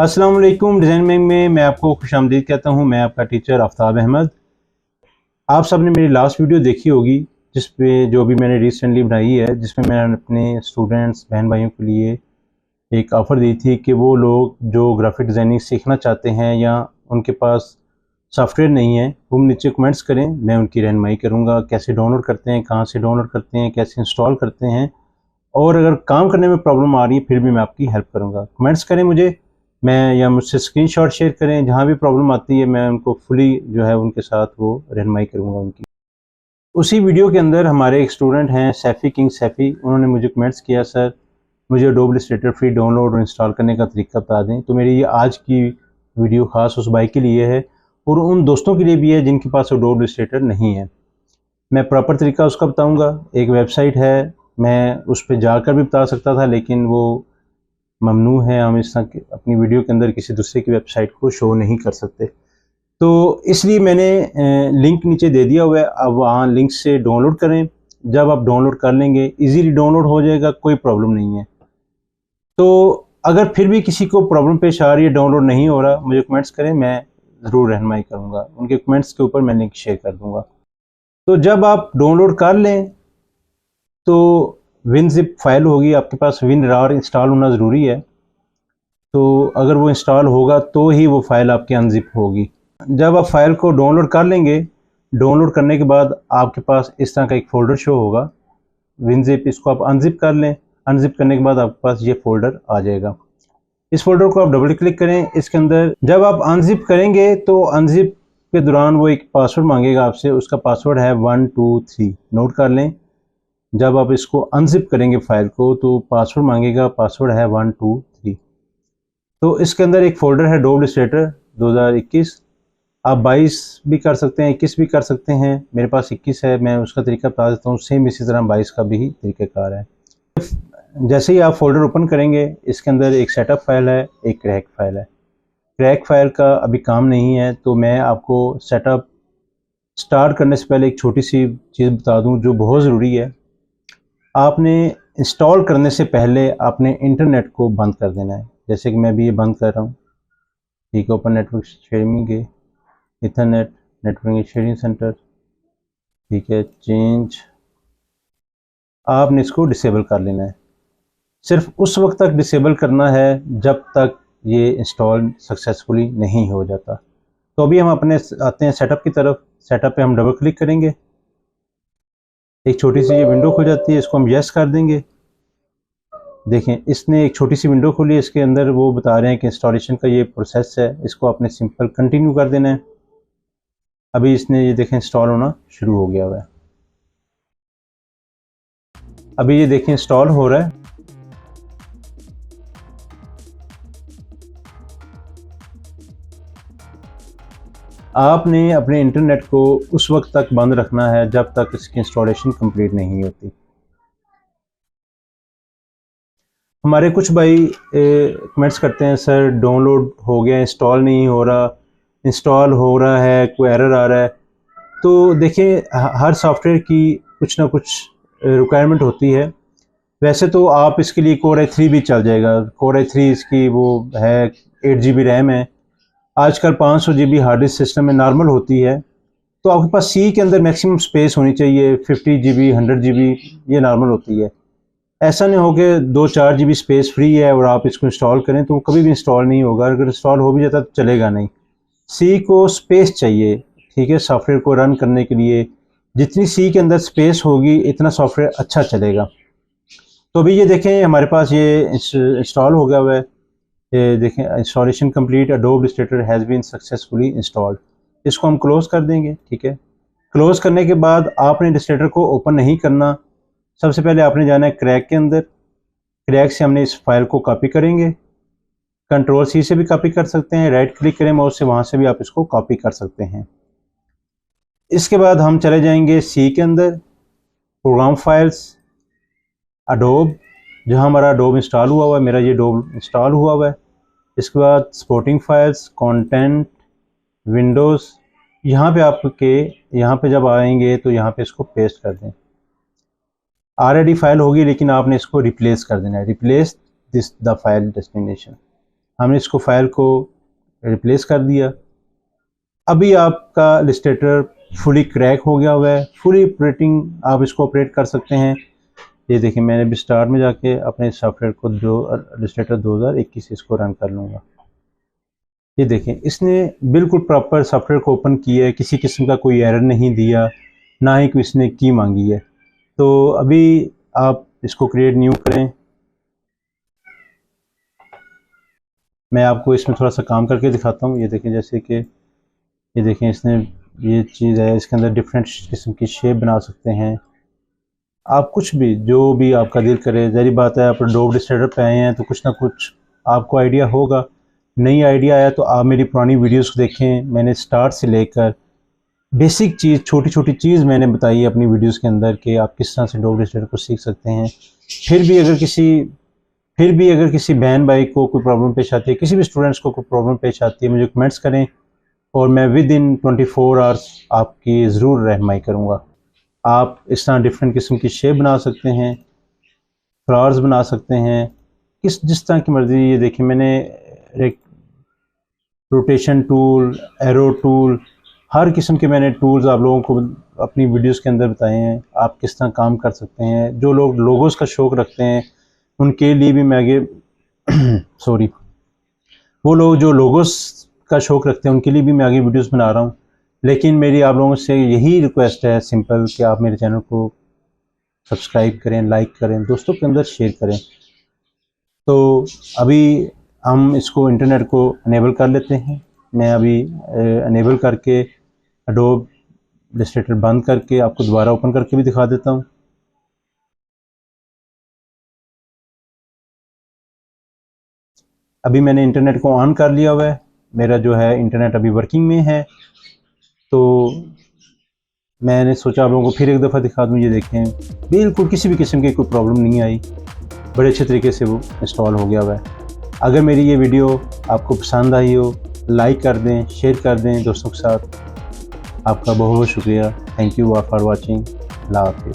अस्सलाम वालेकुम। डिज़ाइनिंग में मैं आपको खुशामदीद कहता हूँ। मैं आपका टीचर आफ्ताब अहमद। आप सब ने मेरी लास्ट वीडियो देखी होगी जिस पे जो भी मैंने रिसेंटली बनाई है, जिसमें मैंने अपने स्टूडेंट्स बहन भाइयों के लिए एक ऑफ़र दी थी कि वो लोग जो ग्राफिक डिज़ाइनिंग सीखना चाहते हैं या उनके पास सॉफ्टवेयर नहीं है, वो नीचे कमेंट्स करें, मैं उनकी रहनुमाई करूँगा। कैसे डाउनलोड करते हैं, कहाँ से डाउनलोड करते हैं, कैसे इंस्टॉल करते हैं, और अगर काम करने में प्रॉब्लम आ रही है फिर भी मैं आपकी हेल्प करूँगा। कमेंट्स करें मुझे, मैं या मुझसे स्क्रीनशॉट शेयर करें, जहाँ भी प्रॉब्लम आती है मैं उनको फुली जो है उनके साथ वो रहनुमाई करूँगा उनकी। उसी वीडियो के अंदर हमारे एक स्टूडेंट हैं सैफ़ी किंग सैफ़ी, उन्होंने मुझे कमेंट्स किया, सर मुझे एडोब इलस्ट्रेटर फ्री डाउनलोड और इंस्टॉल करने का तरीका बता दें। तो मेरी ये आज की वीडियो ख़ास उस भाई के लिए है और उन दोस्तों के लिए भी है जिनके पास एडोब इलस्ट्रेटर नहीं है। मैं प्रॉपर तरीका उसका बताऊँगा। एक वेबसाइट है, मैं उस पे जाकर भी बता सकता था लेकिन वो ममनू है, हम इस तरह की अपनी वीडियो के अंदर किसी दूसरे की वेबसाइट को शो नहीं कर सकते। तो इसलिए मैंने लिंक नीचे दे दिया हुआ है, अब वहाँ लिंक से डाउनलोड करें। जब आप डाउनलोड कर लेंगे इजीली डाउनलोड हो जाएगा, कोई प्रॉब्लम नहीं है। तो अगर फिर भी किसी को प्रॉब्लम पेश आ रही है, डाउनलोड नहीं हो रहा, मुझे कमेंट्स करें, मैं ज़रूर रहनुमाई करूँगा। उनके कमेंट्स के ऊपर मैं लिंक शेयर कर दूँगा। तो जब आप डाउनलोड कर लें तो WinZip फाइल होगी आपके पास, WinRAR इंस्टॉल होना ज़रूरी है। तो अगर वो इंस्टॉल होगा तो ही वो फ़ाइल आपकी अनज़िप होगी। जब आप फ़ाइल को डाउनलोड कर लेंगे, डाउनलोड करने के बाद आपके पास इस तरह का एक फ़ोल्डर शो होगा WinZip, इसको आप अनज़िप कर लें। अनज़िप करने के बाद आपके पास ये फ़ोल्डर आ जाएगा। इस फ़ोल्डर को आप डबल क्लिक करें। इसके अंदर जब आप अनज़िप करेंगे तो अनज़िप के दौरान वो एक पासवर्ड मांगेगा आपसे, उसका पासवर्ड है 123, नोट कर लें। जब आप इसको अनज़िप करेंगे फ़ाइल को तो पासवर्ड मांगेगा, पासवर्ड है 123। तो इसके अंदर एक फ़ोल्डर है एडोब इलस्ट्रेटर 2021। आप 22 भी कर सकते हैं, 21 भी कर सकते हैं। मेरे पास 21 है, मैं उसका तरीका बता देता हूँ। सेम इसी तरह 22 का भी तरीक़ाकार है। जैसे ही आप फ़ोल्डर ओपन करेंगे, इसके अंदर एक सेटअप फ़ाइल है, एक क्रैक फ़ाइल है। क्रैक फ़ाइल का अभी काम नहीं है, तो मैं आपको सेटअप स्टार्ट करने से पहले एक छोटी सी चीज़ बता दूँ जो बहुत ज़रूरी है। आपने इंस्टॉल करने से पहले आपने इंटरनेट को बंद कर देना है। जैसे कि मैं भी ये बंद कर रहा हूँ, ठीक है। ओपन नेटवर्क शेयरिंग के इथरनेट नेटवर्क शेयरिंग सेंटर, ठीक है, चेंज। आपने इसको डिसेबल कर लेना है। सिर्फ उस वक्त तक डिसेबल करना है जब तक ये इंस्टॉल सक्सेसफुली नहीं हो जाता। तो अभी हम अपने आते हैं सेटअप की तरफ। सेटअप पे हम डबल क्लिक करेंगे, एक छोटी सी ये विंडो खुल जाती है, इसको हम यस कर देंगे। देखें, इसने एक छोटी सी विंडो खोली है, इसके अंदर वो बता रहे हैं कि इंस्टॉलेशन का ये प्रोसेस है, इसको आपने सिंपल कंटिन्यू कर देना है। अभी इसने ये देखें इंस्टॉल होना शुरू हो गया हुआ है। अभी ये देखें इंस्टॉल हो रहा है। आपने अपने इंटरनेट को उस वक्त तक बंद रखना है जब तक इसकी इंस्टॉलेशन कंप्लीट नहीं होती। हमारे कुछ भाई कमेंट्स करते हैं, सर डाउनलोड हो गया, इंस्टॉल नहीं हो रहा, इंस्टॉल हो रहा है, कोई एरर आ रहा है। तो देखिए, हर सॉफ्टवेयर की कुछ ना कुछ रिक्वायरमेंट होती है। वैसे तो आप इसके लिए Core i3 भी चल जाएगा। Core i3 इसकी वो है, 8 GB रैम है। आजकल 500 GB हार्ड डिस्क सिस्टम में नॉर्मल होती है। तो आपके पास सी के अंदर मैक्सिमम स्पेस होनी चाहिए, 50 GB 100 GB ये नॉर्मल होती है। ऐसा नहीं हो कि 2-4 GB स्पेस फ्री है और आप इसको इंस्टॉल करें तो वो कभी भी इंस्टॉल नहीं होगा। अगर इंस्टॉल हो भी जाता तो चलेगा नहीं। सी को स्पेस चाहिए, ठीक है, सॉफ्टवेयर को रन करने के लिए। जितनी सी के अंदर स्पेस होगी इतना सॉफ्टवेयर अच्छा चलेगा। तो अभी ये देखें हमारे पास ये इंस्टॉल हो गया हुआ है। ये देखें, installation complete, Adobe Illustrator has been successfully installed. इसको हम क्लोज़ कर देंगे, ठीक है। क्लोज़ करने के बाद आपने इलस्ट्रेटर को ओपन नहीं करना। सबसे पहले आपने जाना है क्रैक के अंदर। क्रैक से हमने इस फाइल को कॉपी करेंगे। कंट्रोल सी से भी कॉपी कर सकते हैं, राइट क्लिक करें माउस से, वहाँ से भी आप इसको कॉपी कर सकते हैं। इसके बाद हम चले जाएंगे सी के अंदर, प्रोग्राम फाइल्स, एडोब, जहाँ हमारा एडोब इंस्टॉल हुआ हुआ है। मेरा ये एडोब इंस्टॉल हुआ हुआ है। इसके बाद सपोर्टिंग फाइल्स, कंटेंट, विंडोज़, यहाँ पे आपके यहाँ पे जब आएंगे तो यहाँ पे इसको पेस्ट कर दें। ऑलरेडी फाइल होगी लेकिन आपने इसको रिप्लेस कर देना है, replace this the file destination. हमने इसको फाइल को रिप्लेस कर दिया। अभी आपका इलस्ट्रेटर फुली क्रैक हो गया हुआ है, फुली ऑपरेटिंग आप इसको ऑपरेट कर सकते हैं। ये देखिए, मैंने अभी स्टार्ट में जाके अपने सॉफ्टवेयर को इलस्ट्रेटर 2021 इसको रन कर लूँगा। ये देखें, इसने बिल्कुल प्रॉपर सॉफ्टवेयर को ओपन किया है, किसी किस्म का कोई एरर नहीं दिया, ना ही कोई इसने की मांगी है। तो अभी आप इसको क्रिएट न्यू करें। मैं आपको इसमें थोड़ा सा काम करके दिखाता हूँ। ये देखें, जैसे कि ये देखें, इसने ये चीज़ है, इसके अंदर डिफरेंट किस्म की शेप बना सकते हैं आप, कुछ भी जो भी आपका दिल करे। ज़ाहिर बात है, आप एडोब इलस्ट्रेटर पे आए हैं तो कुछ ना कुछ आपको आइडिया होगा। नई आइडिया आया तो आप मेरी पुरानी वीडियोस को देखें। मैंने स्टार्ट से लेकर बेसिक चीज़, छोटी छोटी चीज़ मैंने बताई है अपनी वीडियोस के अंदर कि आप किस तरह से एडोब इलस्ट्रेटर को सीख सकते हैं। फिर भी अगर किसी बहन भाई को कोई प्रॉब्लम पेश आती है, किसी भी स्टूडेंट्स को कोई प्रॉब्लम पेश आती है, मुझे कमेंट्स करें और मैं विद इन 24 आवर्स आपकी ज़रूर रहनुमाई करूँगा। आप इस तरह डिफरेंट किस्म की शेप बना सकते हैं, फ्लावर्स बना सकते हैं, जिस तरह की मर्ज़ी। ये देखिए, मैंने एक रोटेशन टूल, एरो टूल, हर किस्म के मैंने टूल्स आप लोगों को अपनी वीडियोस के अंदर बताए हैं, आप किस तरह काम कर सकते हैं। जो लोग लोगोस का शौक़ रखते हैं उनके लिए भी मैं आगे वो लोग जो लोगोस का शौक़ रखते हैं उनके लिए भी मैं आगे वीडियोस बना रहा हूँ। लेकिन मेरी आप लोगों से यही रिक्वेस्ट है सिंपल, कि आप मेरे चैनल को सब्सक्राइब करें, लाइक करें, दोस्तों के अंदर शेयर करें। तो अभी हम इसको इंटरनेट को अनेबल कर लेते हैं। मैं अभी अनेबल करके एडोब इलस्ट्रेटर बंद करके आपको दोबारा ओपन करके भी दिखा देता हूँ। अभी मैंने इंटरनेट को ऑन कर लिया हुआ है, मेरा जो है इंटरनेट अभी वर्किंग में है। तो मैंने सोचा आप लोगों को फिर एक दफ़ा दिखा दूँ। ये देखें, बिल्कुल किसी भी किस्म की कोई प्रॉब्लम नहीं आई, बड़े अच्छे तरीके से वो इंस्टॉल हो गया हुआ है। अगर मेरी ये वीडियो आपको पसंद आई हो, लाइक कर दें, शेयर कर दें दोस्तों के साथ। आपका बहुत बहुत शुक्रिया। Thank you for watching. अल्लाह हाफ़िज़।